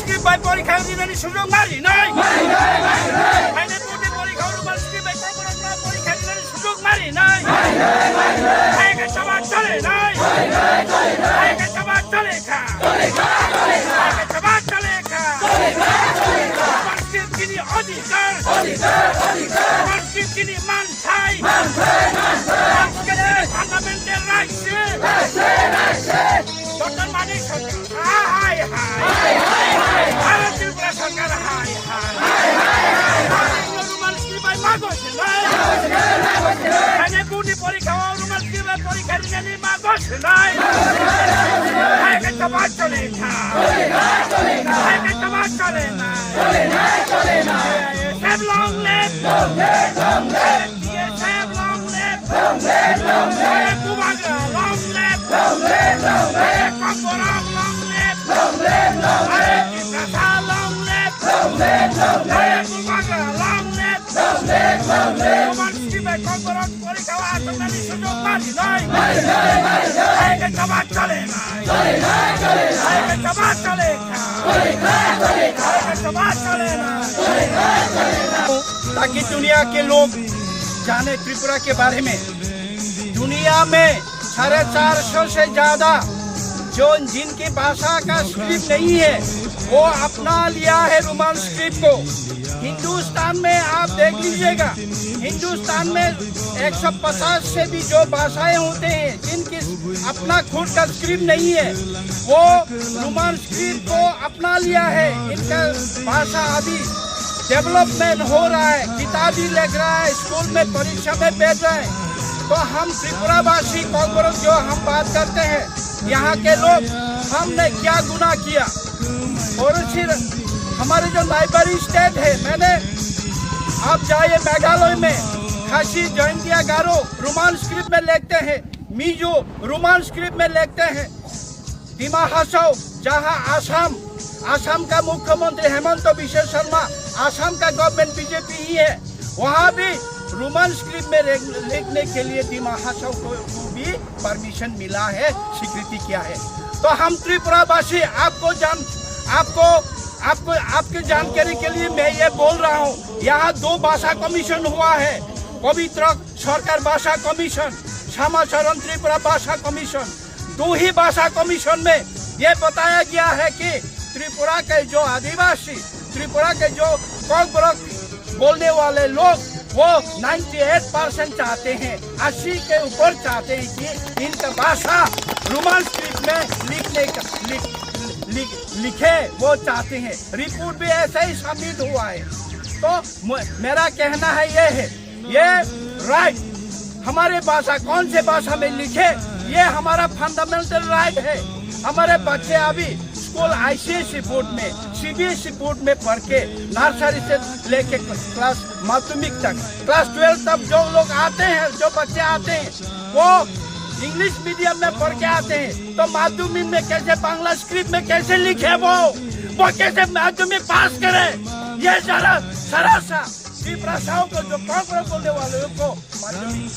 Script by পরীক্ষা দিনের সুযোগ মারি নাই আইনে কোটি পরীক্ষা রুমাল স্ক্রিপ্ট বাই কর্মরত পরীক্ষা দিনের সুযোগ মারি নাই আইনে সমাজ চলে নাই আইনে সমাজ চলে খা আইনে সমাজ চলে খা রুমাল স্ক্রিপ্ট কিনি অধিকার রুমাল স্ক্রিপ্ট কিনি মান চাই ফান্ডামেন্টাল রাইটস ডক্টর মানিক সরকার হাই হাই ভারত ত্রিপুরা সরকার হাই হাই রুমাল স্ক্রিপ্ট বাই মাগজ নাই আইনে কোটি পরীক্ষা রুমাল স্ক্রিপ্ট বাই পরীক্ষা দিনে মাগজ নাই আইনে সমাজ চলে খা আইনে সমাজ চলে না Have long live, long live, long live. Yes, have long live, long live, long live. Kumaga, long live, long live, long live. Kampurang, long live, long live, long live. Kikasa, long live, long live, long live. Kumaga, long live, long live, long live. Roman Skibay, Kampurang, Porikawa, Atamani, Sujok, Mari, Nai. Mari, Nai, Mari, Nai. Aike Tabat, Chale, Nai. Chale, Nai, Chale, Nai. Aike Tabat, Chale, Nai. Chale, Nai, Chale, Nai. Aike Tabat, Chale, Nai. Chale, Nai, Chale, Nai. ताकि दुनिया के लोग जाने त्रिपुरा के बारे में। दुनिया में 450 से ज्यादा जो जिनकी भाषा का स्क्रिप्ट नहीं है वो अपना लिया है रोमन स्क्रिप्ट को। हिंदुस्तान में आप देख लीजिएगा, हिंदुस्तान में 150 से भी जो भाषाएं होते हैं जिनकी अपना खुद का स्क्रिप्ट नहीं है वो रोमन स्क्रिप्ट को अपना लिया है। इनका भाषा अभी डेवलपमेंट हो रहा है, किताबी लिख रहा है, स्कूल में परीक्षा में बैठ रहे हैं। तो हम त्रिपुरावासी कांग्रेस जो हम बात करते हैं यहाँ के लोग हमने क्या गुनाह किया। और हमारे जो नाइबरी स्टेट है, मैंने आप जाइए मेघालय में खासी जयंतिया गारो रोमन स्क्रिप्ट में लिखते हैं, मिजो रोमन स्क्रिप्ट में लिखते हैं, दिमा हासाओ जहाँ आसाम का मुख्यमंत्री हेमंत बिश्व शर्मा, आसाम का गवर्नमेंट बीजेपी ही है, वहाँ भी रोमन स्क्रिप्ट में लिखने के लिए दिमा हासाओ को भी परमिशन मिला है, स्वीकृति किया है। तो हम त्रिपुरावासी आपके जानकारी के लिए मैं ये बोल रहा हूँ, यहाँ 2 भाषा कमीशन हुआ है, पवित्र सरकार भाषा कमीशन, श्यामाचरण त्रिपुरा भाषा कमीशन। 2 ही भाषा कमीशन में ये बताया गया है कि त्रिपुरा के जो आदिवासी, त्रिपुरा के जो कोकबरक बोलने वाले लोग वो 98% चाहते हैं, 80 के ऊपर चाहते हैं कि इनका भाषा रोमन स्क्रिप्ट में लिखे वो चाहते हैं। रिपोर्ट भी ऐसा ही सबमिट हुआ है। तो मेरा कहना है ये राइट हमारे भाषा कौन से भाषा में लिखे, ये हमारा फंडामेंटल राइट है। हमारे बच्चे अभी स्कूल ICSE बोर्ड में, CBSE बोर्ड में पढ़ के नर्सरी से लेके क्लास माध्यमिक तक, क्लास 12 तक जो लोग आते हैं, जो बच्चे आते हैं वो इंग्लिश मीडियम में पढ़ के आते हैं। तो माध्यमिक में कैसे बांग्ला स्क्रिप्ट में कैसे लिखे वो कैसे माध्यमिक पास करे? ये सरासा भाषाओं को जो कांग्रेस बोलने वाले को माध्यमिक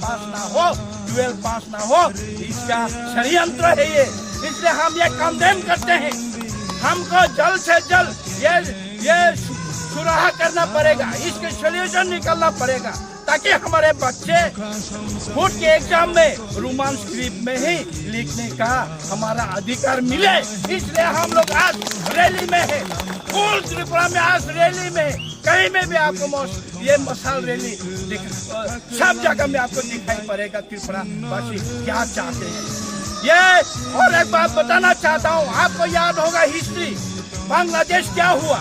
पास ना हो, 12 पास ना हो, इसका षड्यंत्र है ये। इसलिए हम ये कंडेम करते हैं। हमको जल्द से जल्द ये सुराहा करना पड़ेगा, इसके सोल्यूशन निकलना पड़ेगा ताकि हमारे बच्चे बोर्ड के एग्जाम में रोमन स्क्रिप्ट में ही लिखने का हमारा अधिकार मिले। इसलिए हम लोग आज रैली में है, पूर्ण त्रिपुरा में आज रैली में, कहीं में भी आपको ये मसाल रैली सब जगह में आपको दिखाई पड़ेगा त्रिपुरा वासी क्या चाहते हैं। ये और एक बात बताना चाहता हूँ, आपको याद होगा हिस्ट्री, बांग्लादेश क्या हुआ,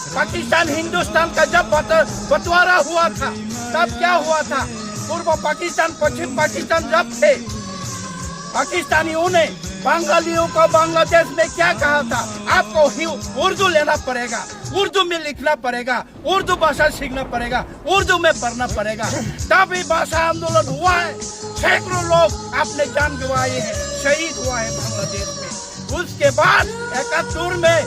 पाकिस्तान हिंदुस्तान का जब बंटवारा हुआ था तब क्या हुआ था। पूर्व पाकिस्तान पश्चिम पाकिस्तान जब थे, पाकिस्तानियों ने बंगालियों को बांग्लादेश में क्या कहा था, आपको उर्दू लेना पड़ेगा, उर्दू में लिखना पड़ेगा, उर्दू भाषा सीखना पड़ेगा, उर्दू में पढ़ना पड़ेगा, तभी भाषा आंदोलन हुआ है। सैकड़ों लोग अपने जान गंवाए हैं, शहीद हुआ है बांग्लादेश में। उसके बाद 71 में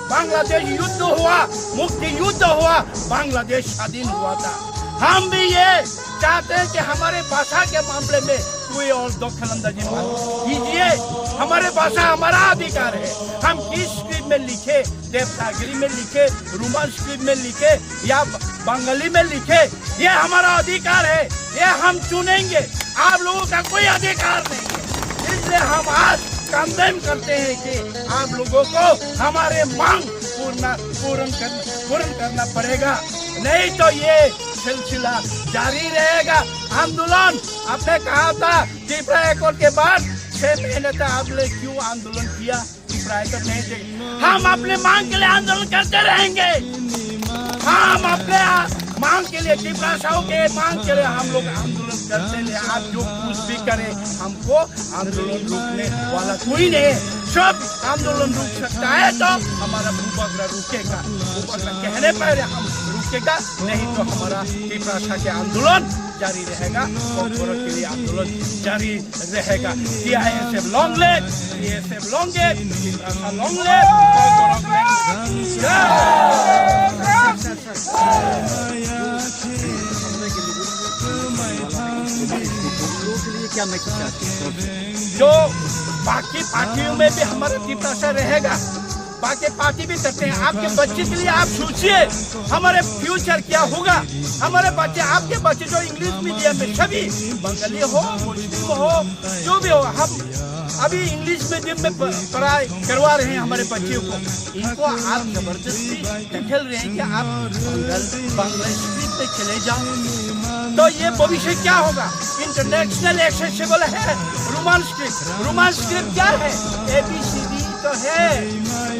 बांग्लादेश युद्ध हुआ, मुक्ति युद्ध हुआ, बांग्लादेश स्वाधीन हुआ था। हम भी ये चाहते हैं कि हमारे भाषा के मामले में कोई और दखल अंदाजी मत कीजिए। हमारे भाषा हमारा अधिकार है। हम किस स्क्रिप्ट में लिखे, देवनागरी में लिखे, रोमन स्क्रिप्ट में लिखे या बंगाली में लिखे, ये हमारा अधिकार है। ये हम चुनेंगे, आप लोगों का कोई अधिकार नहीं है। इसलिए हम आज कंडेम करते हैं कि आप लोगों को हमारे मांग पूर्ण करना पड़ेगा, नहीं तो ये सिलसिला जारी रहेगा। आंदोलन आपने कहा था त्रिपुरा एकॉर्ड के बाद 6 महीने तक आपने क्यों आंदोलन किया? त्रिपुरा एकॉर्ड नहीं देगी। हम अपने मांग के लिए आंदोलन करते रहेंगे। हम अपने मांग के लिए, त्रिपुरा के मांग के लिए हम लोग आंदोलन करते हैं। आप जो कुछ भी करें, हमको आंदोलन रोकने वाला कोई नहीं है। सब आंदोलन रुक सकता है तो हमारा भूभाग रुकेगा। भूभाग कहने पर हम रुकेगा, नहीं तो हमारा त्रिपुरा के आंदोलन जारी रहेगा और के लिए आंदोलन जारी रहेगा। TISF long live, TSF long live, Tripura long क्या मैसेज चाहते हैं? जो बाकी पार्टियों में भी हमारा त्रिपुरा रहेगा, बाकी पार्टी भी करते हैं। आपके बच्चे के लिए आप सोचिए हमारे फ्यूचर क्या होगा। हमारे बच्चे, आपके बच्चे जो इंग्लिश मीडियम में, सभी बंगाली हो, मुस्लिम हो, जो भी हो, हम अभी इंग्लिश मीडियम में पढ़ाई करवा रहे हैं हमारे बच्चों को। इनको आप जबरदस्ती ढकेल रहे हैं कि आप बंगाली स्क्रिप्ट पे चले जाओ, तो ये भविष्य क्या होगा? इंटरनेशनल एक्सेसिबल है रोमन स्क्रिप्ट। रोमन स्क्रिप्ट क्या है? ABCD तो है।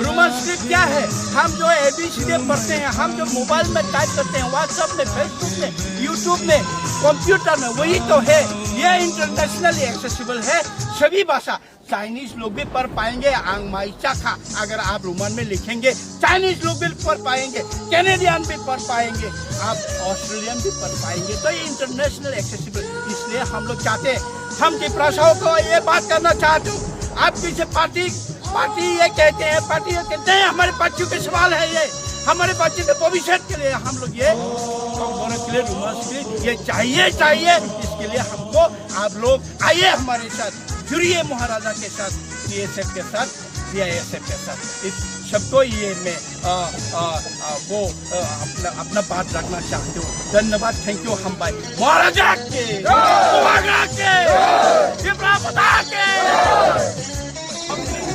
रोमन स्क्रिप्ट क्या है? हम जो ABCD पढ़ते हैं, हम जो मोबाइल में टाइप करते हैं, व्हाट्सएप में, फेसबुक में, यूट्यूब में, कंप्यूटर में, वही तो है। ये इंटरनेशनली एक्सेसिबल है, सभी भाषा। चाइनीज लोग भी पढ़ पाएंगे, आंगमाई खा अगर आप रोमन में लिखेंगे, चाइनीज लोग भी पढ़ पाएंगे, कैनेडियन भी पढ़ पाएंगे, आप ऑस्ट्रेलियन भी पढ़ पाएंगे। तो ये इंटरनेशनल एक्सेसिबल, इसलिए हम लोग चाहते हैं, हम त्रिपुरा को ये बात करना चाहते हो। आप पीछे पार्टी ये कहते हैं, पार्टी ये कहते हैं, हमारे बच्चों के सवाल है ये, हमारे बच्चे के भविष्य के लिए हम लोग ये ये चाहिए। इसके लिए हमको आप लोग आइए हमारे साथ, जुड़िए महाराजा के साथ, TSF के साथ, CISF के साथ। इस सबको ये मैं अपना बात रखना चाहती हूँ। धन्यवाद, थैंक यू। हम भाई महाराजा के,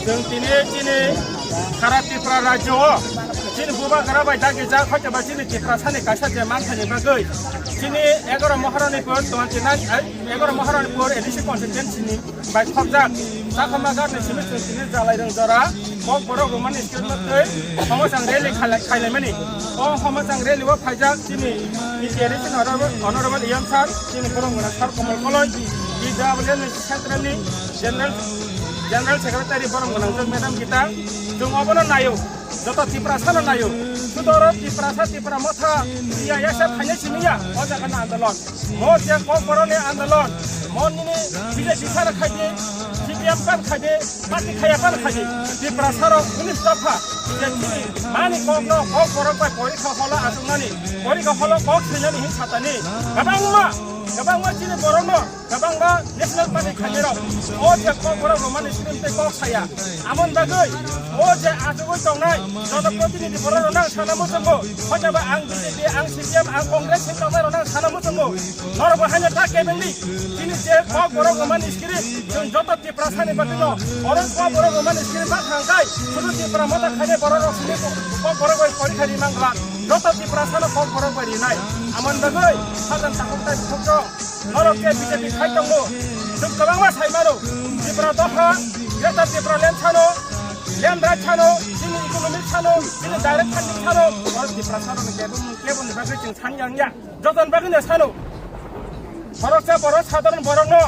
जों दिनै सारा त्रिपुरा राज्योआव जोंनि भूभागरा बायदा गिजा खयथाबा जोंनि त्रिपुरा सानै कासाजे मानखानि बागै जोंनि 11 महारानिपुर 11 महारानिपुर एडिसि कन्स्टिटुएन्सिनि बाय खबजाक जाखमा गारनि सिमिस्टिनि जालायदों जरा बक बर' रोमान स्क्रिप्टमथै हमसां रेलि खायलायमानि हमसां रेलिआव फायजाक जोंनि एडिसि अनरेबल EM सार जोंनि बर'मोना सार कमल कलय DWN सेन्ट्रेलनि General Secretary Borong Gonangjo Madam kita jong abono nayo joto Tripura sano nayo sudoro Tripura motha TISF khane siniya oja kana andolon mo je ko borone andolon mo ni BJP sara khaide CPM pan khaide party khaya pan khaide Tripura saro pulis dafa je mani ko no ko borong pai pori kha hola asungani pori kha hola ko khilani hin satani gabang ma chini borono gabang ma national party khajero o je ko borong roman script te ko khaya amon bagai o je ajogo tongnai jono protinidhi borong nang sanamu songo hojaba ang BJP ang CPM ang congress sing tongnai nang sanamu songo norbo hanya ta kebeli chini je ko borong roman script jong joto Tripura sani batino oron ko borong roman script ba thangkai sudu Tripura mata khane borong sini ko borong bai pori khani mangla joto Tripura sano ko borong bai nai amon bagai hajan takuktai thokjo norokke BJP khai tongo jong kabang ma saimaro Tripura doha greta Tripura land chano land right chano jini economic chano jini direct funding chano or Tripura sano ni kebon ni bagai jing changyangya joton bagai ne chano boroksa borok sadharan borok no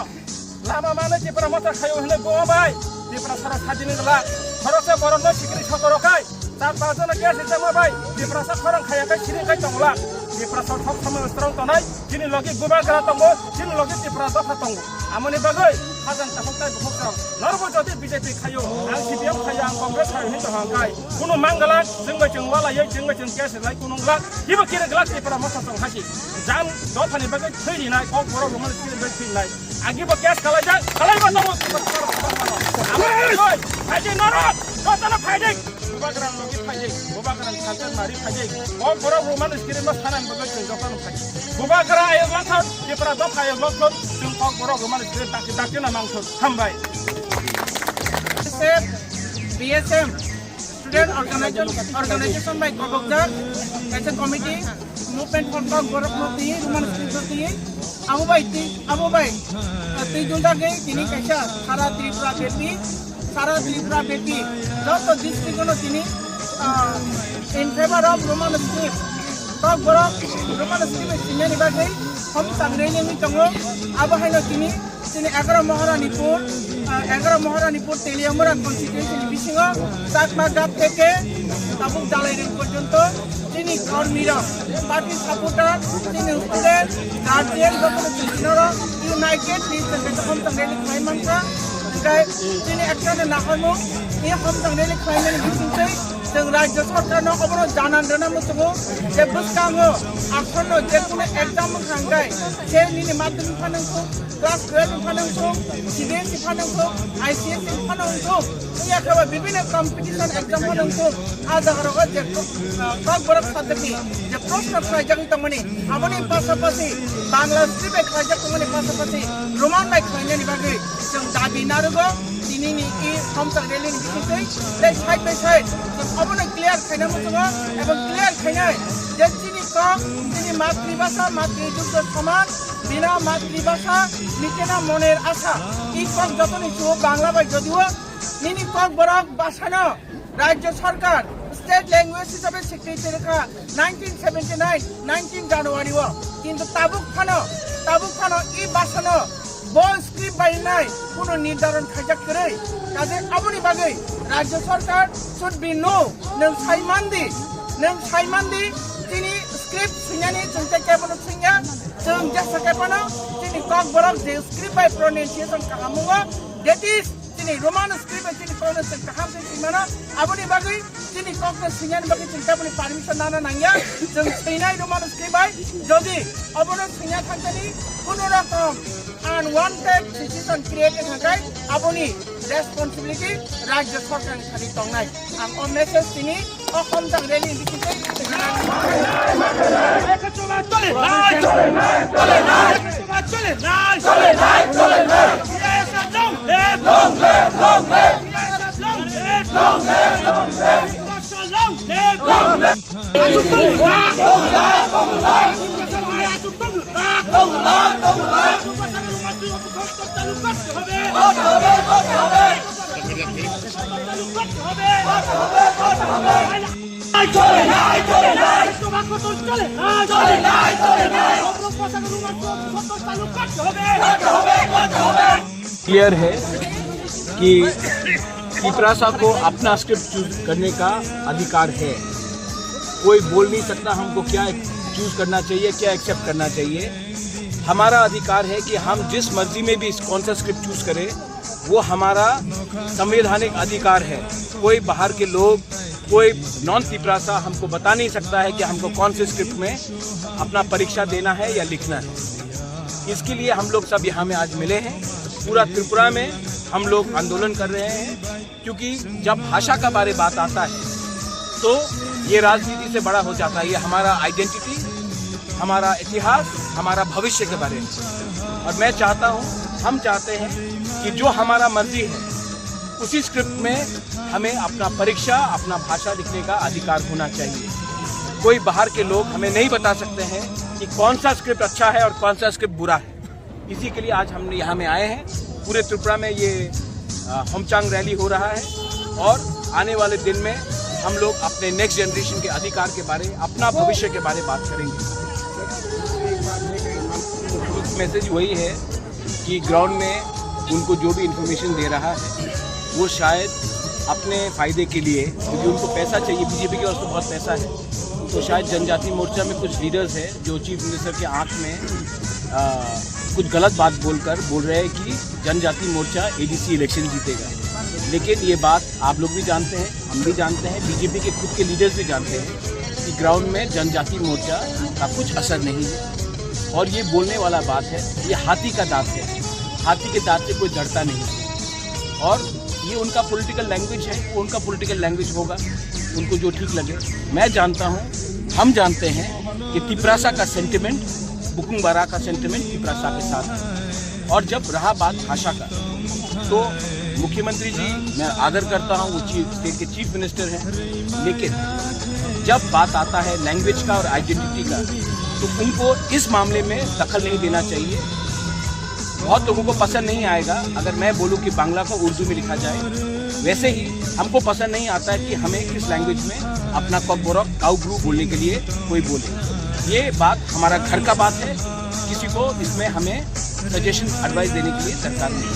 lama mana Tripura mata khayo hene goa bai Tripura sara sadini gala boroksa borok no sikri sakorokai tar pajana gas itama bai Tripura sa khorang khaya kai sini kai tongla Tripura sa thok sama strong tonai jini logi gubar kara tongo jini logi Tripura doha tongo amoni bagai hajan takoktai bokhrang norbo jodi BJP khayo ang CPM khayo ang congress khayo hin tohangkai kuno mangala jengba jengwala ye jengba jeng gas lai kuno glak hiba kira glak Tripura masa tong hasi jan dothani bagai thiri nai ok boro roman skil bai thin nai agi ba gas kalai ba nomo Fighting norok, kota fighting. Bubakeran lagi fighting, bubakeran kantor mari fighting. Oh, borok roman iskirim mas kanan bagai jenggokan fighting. Bubakeran ayat maksud, di peradab ayat maksud, jengkok borok roman iskirim tak nak maksud. Hambai. BSM Student Organization by Kobokjar Action Committee Movement for Borok Mati Roman Security Abu Bai Tijunda Gay Tini Kasha Sara Tripura Beti Joto district no Tini in favor of Roman Script Talk Borok Roman Script Tini Bagai Hom Sangreni Mi Tongo Abu Haino Tini 11 Maharanipur Teliamura constitution বিশিঙ্গ চাকমাঘাট থেকে তাবুক দালাইরেল পর্যন্ত তিনি কর্মীরা party supporter তিনি student guardian united हमथांनायनि खालामनांगौ তিনি একসাথে না হইমু এই हमथांनायनि खालामनायनि बिथिंखै जों राज्य सरकारनो अबरो जानान दोनामो जोङो जे बुस्काङो आखरनो जे कुनो एग्जाम खांगाय जे निनि माध्यमिक फानांगौ क्लास 12 फानांगौ सीबीएसई फानांगौ आईसीएसई फानांगौ या खबर विभिन्न कॉम्पिटिशन एग्जाम फानांगौ आजारगो जे कक बरक साथि जे प्रश्न खायजागि तमनि आबनि पासापासि बांला स्क्रिप्ट खायजाग तमनि पासापासि रोमान बाय खायनायनि बागै जों दाबि नारगो दिनैनि इ हमथांनायनि बिथिंखै जे साइड बाय साइड अबनो क्लियर खायनामो जोङो एबं क्लियर खायनाय जे তিনি মাতৃভাষা মাতৃযুক্ত সমান বিনা মাতৃভাষা নিকেনা মনের আশা এই কক যতনি শুভ বাংলা বাই যদিও নিনি কক বরক বাসানো রাজ্য সরকার স্টেট ল্যাঙ্গুয়েজ হিসাবে স্বীকৃতি রেখা 1979 জানুয়ারি কিন্তু তাবুক ফানো এই বাসানো বল স্ক্রিপ্ট বাইনাই কোনো নির্ধারণ খাইজাক করে কাজে আবনি বাগৈ রাজ্য সরকার শুড বি নো নং সাইমান্দি তিনি स्क्रिप्ट सिंगानि जोंते केबल सिंगा जों जैसा केबनो तिनी कक बरक जे स्क्रिप्ट बाय प्रोनाउंसिएशन खालामो दैट इज तिनी रोमान स्क्रिप्ट तिनी प्रोनाउंसिएशन खालामते सिमाना आबनि बागै तिनी कक सिंगानि बागै जोंते पनि परमिशन नाना नांगिया जों सैनाय रोमान स्क्रिप्ट बाय जदि अबनो सिंगा थांतनि कुनो रकम अनवांटेड सिचुएशन क्रिएट थाखाय आबनि रेसपॉन्सिबिलिटी राज्य सरकारनि खालि दंनाय आं अ मेसेज तिनी অসম জাংরেলি বিকিতে क्लियर है कि त्रिपुरा को अपना स्क्रिप्ट चूज करने का अधिकार है। कोई बोल नहीं सकता हमको क्या चूज करना चाहिए, क्या एक्सेप्ट करना चाहिए। हमारा अधिकार है कि हम जिस मर्जी में भी कौन सा स्क्रिप्ट चूज करें, वो हमारा संवैधानिक अधिकार है। कोई बाहर के लोग, कोई नॉन त्रिपुरासा हमको बता नहीं सकता है कि हमको कौन से स्क्रिप्ट में अपना परीक्षा देना है या लिखना है। इसके लिए हम लोग सब यहाँ में आज मिले हैं। पूरा त्रिपुरा में हम लोग आंदोलन कर रहे हैं, क्योंकि जब भाषा का बारे बात आता है तो ये राजनीति से बड़ा हो जाता है। ये हमारा आइडेंटिटी, हमारा इतिहास, हमारा भविष्य के बारे में। और मैं चाहता हूँ, हम चाहते हैं कि जो हमारा मर्जी है उसी स्क्रिप्ट में हमें अपना परीक्षा, अपना भाषा लिखने का अधिकार होना चाहिए। कोई बाहर के लोग हमें नहीं बता सकते हैं कि कौन सा स्क्रिप्ट अच्छा है और कौन सा स्क्रिप्ट बुरा है। इसी के लिए आज हमने यहाँ में आए हैं। पूरे त्रिपुरा में ये हमचांग रैली हो रहा है और आने वाले दिन में हम लोग अपने नेक्स्ट जनरेशन के अधिकार के बारे, अपना भविष्य के बारे बात करेंगे। मैसेज वही है कि ग्राउंड में उनको जो भी इंफॉर्मेशन दे रहा है वो शायद अपने फ़ायदे के लिए, क्योंकि उनको पैसा चाहिए, बीजेपी के पास तो बहुत पैसा है, तो शायद जनजाति मोर्चा में कुछ लीडर्स हैं जो चीफ मिनिस्टर के आंख में कुछ गलत बात बोल रहे हैं कि जनजाति मोर्चा एडीसी इलेक्शन जीतेगा। लेकिन ये बात आप लोग भी जानते हैं, हम भी जानते हैं, बीजेपी के खुद के लीडर्स भी जानते हैं कि ग्राउंड में जनजाति मोर्चा का कुछ असर नहीं है। और ये बोलने वाला बात है, ये हाथी का दांत है। हाथी के दांत से कोई डरता नहीं है। और ये उनका पॉलिटिकल लैंग्वेज है, वो उनका पॉलिटिकल लैंग्वेज होगा, उनको जो ठीक लगे। मैं जानता हूँ, हम जानते हैं कि तिपरासा का सेंटिमेंट, बुकुंग बारा का सेंटिमेंट तिपरासा के साथ है। और जब रहा बात भाषा का, तो मुख्यमंत्री जी मैं आदर करता हूँ, वो स्टेट के चीफ मिनिस्टर हैं, लेकिन जब बात आता है लैंग्वेज का और आइडेंटिटी का, तो उनको इस मामले में दखल नहीं देना चाहिए। बहुत लोगों को पसंद नहीं आएगा अगर मैं बोलूं कि बांग्ला को उर्दू में लिखा जाए, वैसे ही हमको पसंद नहीं आता है कि हमें किस लैंग्वेज में अपना कॉकबोरक काउ ग्रू बोलने के लिए कोई बोले। ये बात हमारा घर का बात है, किसी को इसमें हमें सजेशन एडवाइस देने के लिए दरकार नहीं है।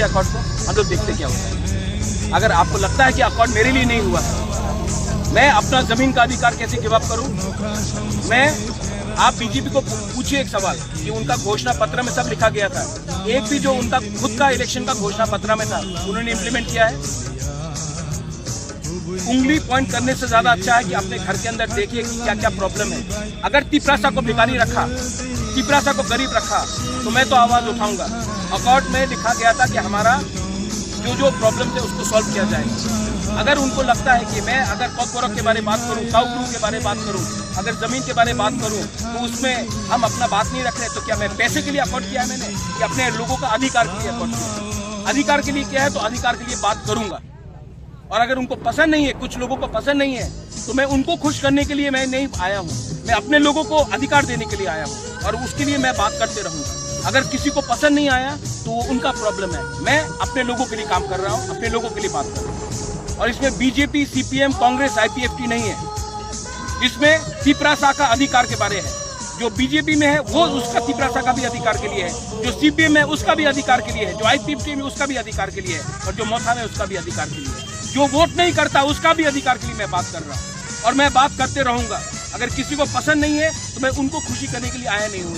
अकॉर्ड को हम लोग देखते क्या होता है। अगर आपको लगता है कि अकॉर्ड मेरे लिए नहीं हुआ, मैं अपना जमीन का अधिकार कैसे गिव अप करूं? आप बीजेपी को पूछिए एक सवाल कि उनका घोषणा पत्र में सब लिखा गया था, एक भी जो उनका खुद का इलेक्शन का घोषणा पत्र में था उन्होंने इम्प्लीमेंट किया है? उंगली पॉइंट करने से ज्यादा अच्छा है कि अपने घर के अंदर देखिए कि क्या क्या प्रॉब्लम है। अगर तिपरासा को भिखारी रखा, तिपरासा को गरीब रखा, तो मैं तो आवाज उठाऊंगा। अकॉर्ड में लिखा गया था कि हमारा जो प्रॉब्लम थे उसको सॉल्व किया जाएगा। अगर उनको लगता है कि मैं अगर कॉकबोरक के बारे में बात करूं, काउ ग्रू के बारे में बात करूं, अगर जमीन के बारे में बात करूं, तो उसमें हम अपना बात नहीं रख रहे, तो क्या मैं पैसे के लिए अकॉर्ड किया है मैंने, कि अपने लोगों का अधिकार के लिए अकॉर्ड किया? अधिकार के लिए किया है तो अधिकार के लिए बात करूंगा। और अगर उनको पसंद नहीं है, कुछ लोगों को पसंद नहीं है, तो मैं उनको खुश करने के लिए मैं नहीं आया हूँ, मैं अपने लोगों को अधिकार देने के लिए आया हूँ और उसके लिए मैं बात करते रहूंगा। अगर किसी को पसंद नहीं आया तो वो उनका प्रॉब्लम है, मैं अपने लोगों के लिए काम कर रहा हूँ, अपने लोगों के लिए बात कर रहा हूँ। और इसमें बीजेपी, सीपीएम, कांग्रेस, आईपीएफटी नहीं है, इसमें तिपरासा का अधिकार के बारे है। जो बीजेपी में है वो उसका तिपरासा का भी अधिकार के लिए है, जो सीपीएम में उसका भी अधिकार के लिए है, जो आईपीएफटी में उसका भी अधिकार के लिए है, और जो मोथा में उसका भी अधिकार के लिए है, जो वोट नहीं करता उसका भी अधिकार के लिए मैं बात कर रहा हूँ और मैं बात करते रहूंगा। अगर किसी को पसंद नहीं है तो मैं उनको खुशी करने के लिए आया नहीं हूँ।